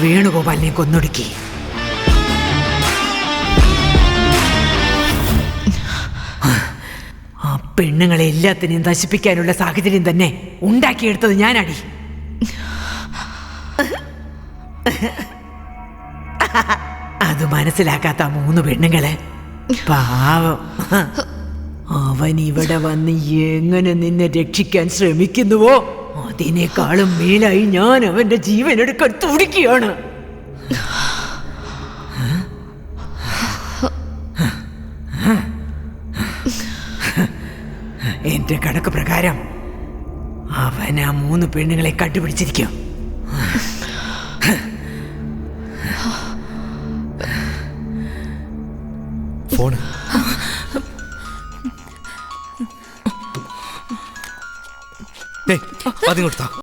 വേണുഗോപാലിനെ കൊന്നൊടുക്കി. ആ പെണ്ണുങ്ങളെ എല്ലാത്തിനെയും നശിപ്പിക്കാനുള്ള സാഹചര്യം തന്നെ ഉണ്ടാക്കിയെടുത്തത് ഞാനാടി. അത് മനസ്സിലാക്കാത്ത 3 പെണ്ണുങ്ങള് പാവം. അവൻ ഇവിടെ വന്ന് എങ്ങനെ നിന്നെ രക്ഷിക്കാൻ ശ്രമിക്കുന്നുവോ അതിനേക്കാളും മേലായി ഞാൻ അവന്റെ ജീവൻ എടുക്കാൻ തുടിക്കുകയാണ്. എന്റെ കണക്ക് പ്രകാരം അവൻ ആ 3 പെണ്ണുങ്ങളെ കണ്ടുപിടിച്ചിരിക്കും. ഫോണ് അതിങ്ങോട്ടാ.